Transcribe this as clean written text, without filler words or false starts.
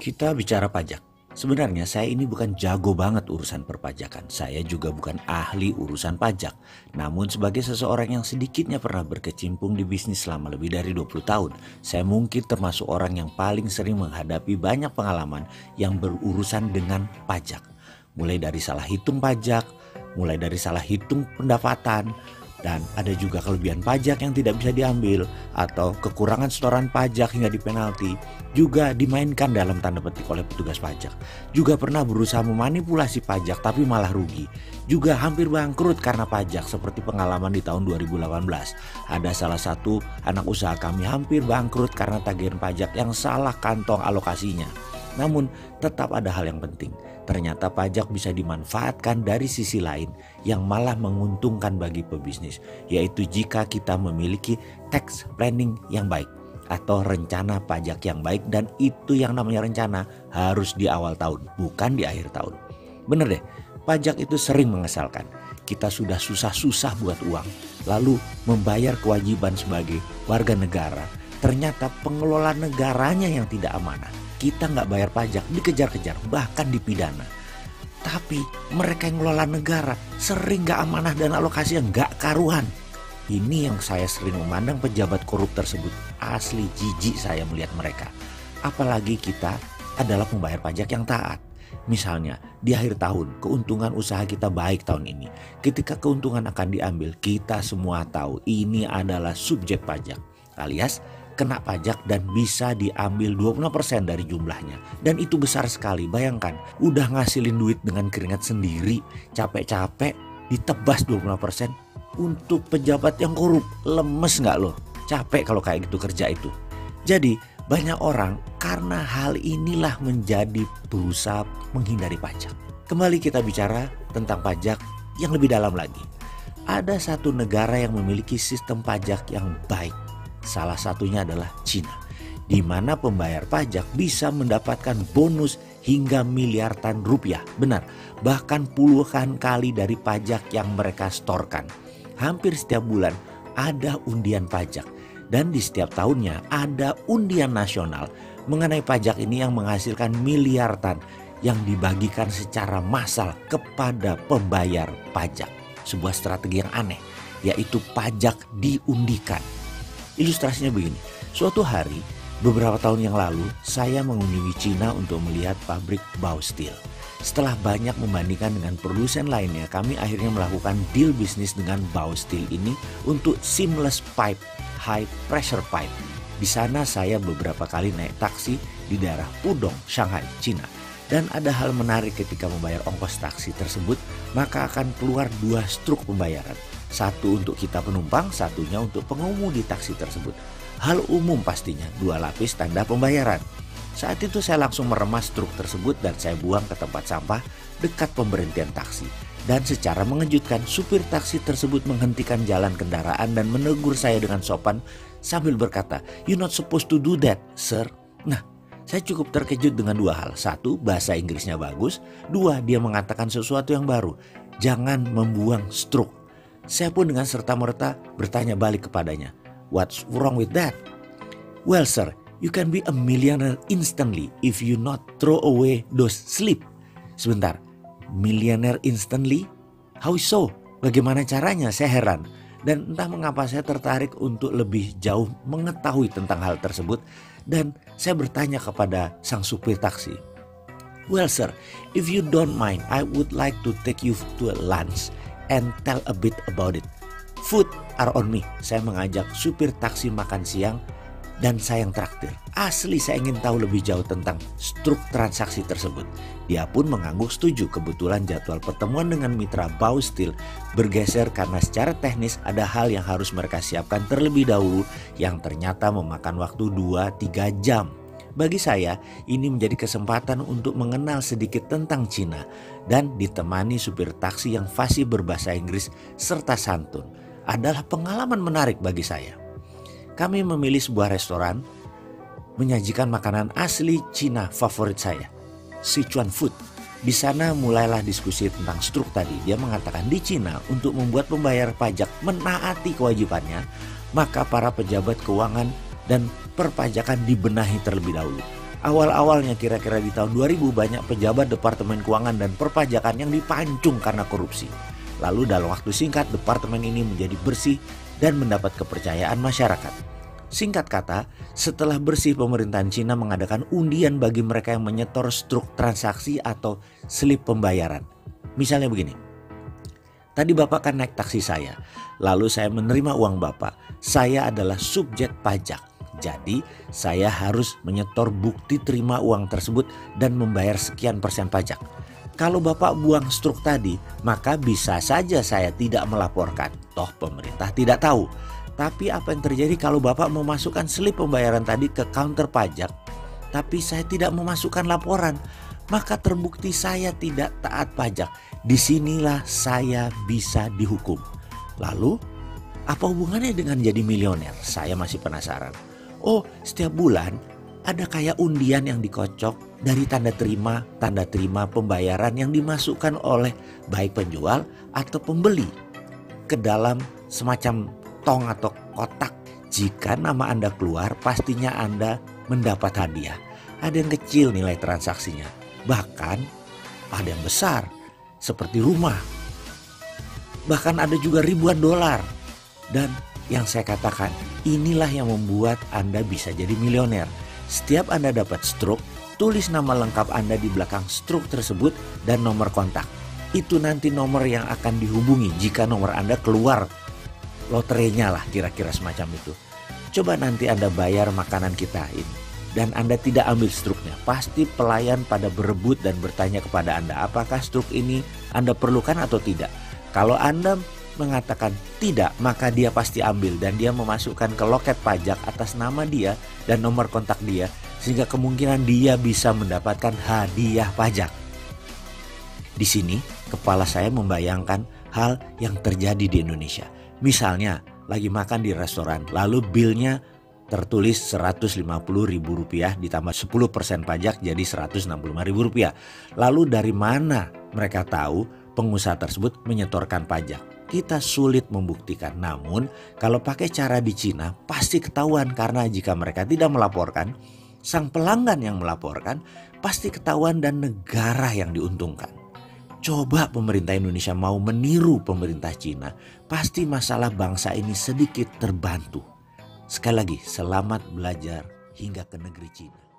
Kita bicara pajak. Sebenarnya saya ini bukan jago banget urusan perpajakan. Saya juga bukan ahli urusan pajak. Namun sebagai seseorang yang sedikitnya pernah berkecimpung di bisnis selama lebih dari 20 tahun, saya mungkin termasuk orang yang paling sering menghadapi banyak pengalaman yang berurusan dengan pajak. Mulai dari salah hitung pajak, mulai dari salah hitung pendapatan, dan ada juga kelebihan pajak yang tidak bisa diambil atau kekurangan setoran pajak hingga dipenalti juga dimainkan dalam tanda petik oleh petugas pajak. Juga pernah berusaha memanipulasi pajak tapi malah rugi. Juga hampir bangkrut karena pajak seperti pengalaman di tahun 2018. Ada salah satu anak usaha kami hampir bangkrut karena tagihan pajak yang salah kantong alokasinya. Namun tetap ada hal yang penting. Ternyata pajak bisa dimanfaatkan dari sisi lain yang malah menguntungkan bagi pebisnis, yaitu jika kita memiliki tax planning yang baik atau rencana pajak yang baik, dan itu yang namanya rencana harus di awal tahun, bukan di akhir tahun. Bener deh, pajak itu sering mengesalkan. Kita sudah susah-susah buat uang, lalu membayar kewajiban sebagai warga negara. Ternyata pengelola negaranya yang tidak amanah. Kita nggak bayar pajak, dikejar-kejar, bahkan dipidana. Tapi mereka yang ngelola negara sering nggak amanah dan alokasi yang nggak karuan. Ini yang saya sering memandang pejabat korup tersebut. Asli jijik saya melihat mereka. Apalagi kita adalah pembayar pajak yang taat. Misalnya di akhir tahun keuntungan usaha kita baik tahun ini. Ketika keuntungan akan diambil, kita semua tahu ini adalah subjek pajak alias kena pajak dan bisa diambil 20% dari jumlahnya. Dan itu besar sekali. Bayangkan, udah ngasilin duit dengan keringat sendiri, capek-capek ditebas 20% untuk pejabat yang korup. Lemes nggak loh? Capek kalau kayak gitu kerja itu. Jadi banyak orang karena hal inilah menjadi berusaha menghindari pajak. Kembali kita bicara tentang pajak yang lebih dalam lagi. Ada satu negara yang memiliki sistem pajak yang baik. Salah satunya adalah Cina, di mana pembayar pajak bisa mendapatkan bonus hingga miliaran rupiah. Benar, bahkan puluhan kali dari pajak yang mereka setorkan. Hampir setiap bulan ada undian pajak, dan di setiap tahunnya ada undian nasional mengenai pajak ini yang menghasilkan miliaran yang dibagikan secara massal kepada pembayar pajak. Sebuah strategi yang aneh, yaitu pajak diundikan. Ilustrasinya begini, suatu hari beberapa tahun yang lalu saya mengunjungi Cina untuk melihat pabrik Baosteel. Setelah banyak membandingkan dengan produsen lainnya, kami akhirnya melakukan deal bisnis dengan Baosteel ini untuk seamless pipe, high pressure pipe. Di sana saya beberapa kali naik taksi di daerah Pudong, Shanghai, Cina. Dan ada hal menarik ketika membayar ongkos taksi tersebut, maka akan keluar dua struk pembayaran. Satu untuk kita penumpang, satunya untuk pengemudi taksi tersebut. Hal umum pastinya, dua lapis tanda pembayaran. Saat itu saya langsung meremas truk tersebut dan saya buang ke tempat sampah dekat pemberhentian taksi. Dan secara mengejutkan, supir taksi tersebut menghentikan jalan kendaraan dan menegur saya dengan sopan sambil berkata, "You're not supposed to do that, sir." Nah, saya cukup terkejut dengan dua hal. Satu, bahasa Inggrisnya bagus. Dua, dia mengatakan sesuatu yang baru. Jangan membuang struk. Saya pun dengan serta-merta bertanya balik kepadanya, "What's wrong with that?" "Well sir, you can be a millionaire instantly if you not throw away those slip." Sebentar, millionaire instantly? How so? Bagaimana caranya? Saya heran. Dan entah mengapa saya tertarik untuk lebih jauh mengetahui tentang hal tersebut. Dan saya bertanya kepada sang supir taksi, "Well sir, if you don't mind, I would like to take you to a lunch and tell a bit about it. Food are on me." Saya mengajak supir taksi makan siang dan saya yang traktir. Asli saya ingin tahu lebih jauh tentang struk transaksi tersebut. Dia pun mengangguk setuju. Kebetulan jadwal pertemuan dengan mitra Baosteel bergeser karena secara teknis ada hal yang harus mereka siapkan terlebih dahulu yang ternyata memakan waktu 2-3 jam. Bagi saya, ini menjadi kesempatan untuk mengenal sedikit tentang Cina dan ditemani supir taksi yang fasih berbahasa Inggris serta santun. Adalah pengalaman menarik bagi saya. Kami memilih sebuah restoran menyajikan makanan asli Cina favorit saya, Sichuan food. Di sana mulailah diskusi tentang struk tadi. Dia mengatakan di Cina untuk membuat pembayar pajak menaati kewajibannya, maka para pejabat keuangan dan perpajakan dibenahi terlebih dahulu. Awal-awalnya kira-kira di tahun 2000 banyak pejabat Departemen Keuangan dan Perpajakan yang dipancung karena korupsi. Lalu dalam waktu singkat departemen ini menjadi bersih dan mendapat kepercayaan masyarakat. Singkat kata, setelah bersih pemerintahan Cina mengadakan undian bagi mereka yang menyetor struk transaksi atau slip pembayaran. Misalnya begini, tadi Bapak kan naik taksi saya, lalu saya menerima uang Bapak. Saya adalah subjek pajak. Jadi saya harus menyetor bukti terima uang tersebut dan membayar sekian persen pajak. Kalau Bapak buang struk tadi, maka bisa saja saya tidak melaporkan. Toh pemerintah tidak tahu. Tapi apa yang terjadi kalau Bapak memasukkan slip pembayaran tadi ke counter pajak, tapi saya tidak memasukkan laporan, maka terbukti saya tidak taat pajak. Disinilah saya bisa dihukum. Lalu apa hubungannya dengan jadi milioner? Saya masih penasaran. Oh, setiap bulan ada kayak undian yang dikocok dari tanda terima pembayaran yang dimasukkan oleh baik penjual atau pembeli ke dalam semacam tong atau kotak. Jika nama Anda keluar, pastinya Anda mendapat hadiah. Ada yang kecil nilai transaksinya, bahkan ada yang besar seperti rumah. Bahkan ada juga ribuan dolar. Dan yang saya katakan, inilah yang membuat Anda bisa jadi milioner. Setiap Anda dapat struk, tulis nama lengkap Anda di belakang struk tersebut dan nomor kontak. Itu nanti nomor yang akan dihubungi jika nomor Anda keluar loterinya lah, kira-kira semacam itu. Coba nanti Anda bayar makanan kita ini dan Anda tidak ambil struknya. Pasti pelayan pada berebut dan bertanya kepada Anda apakah struk ini Anda perlukan atau tidak. Kalau Anda mengatakan tidak, maka dia pasti ambil dan dia memasukkan ke loket pajak atas nama dia dan nomor kontak dia, sehingga kemungkinan dia bisa mendapatkan hadiah pajak. Di sini kepala saya membayangkan hal yang terjadi di Indonesia. Misalnya lagi makan di restoran, lalu bilnya tertulis Rp150.000 ditambah 10% pajak jadi Rp165.000. Lalu dari mana mereka tahu pengusaha tersebut menyetorkan pajak? Kita sulit membuktikan, namun kalau pakai cara di Cina pasti ketahuan, karena jika mereka tidak melaporkan, sang pelanggan yang melaporkan pasti ketahuan dan negara yang diuntungkan. Coba pemerintah Indonesia mau meniru pemerintah Cina, pasti masalah bangsa ini sedikit terbantu. Sekali lagi, selamat belajar hingga ke negeri Cina.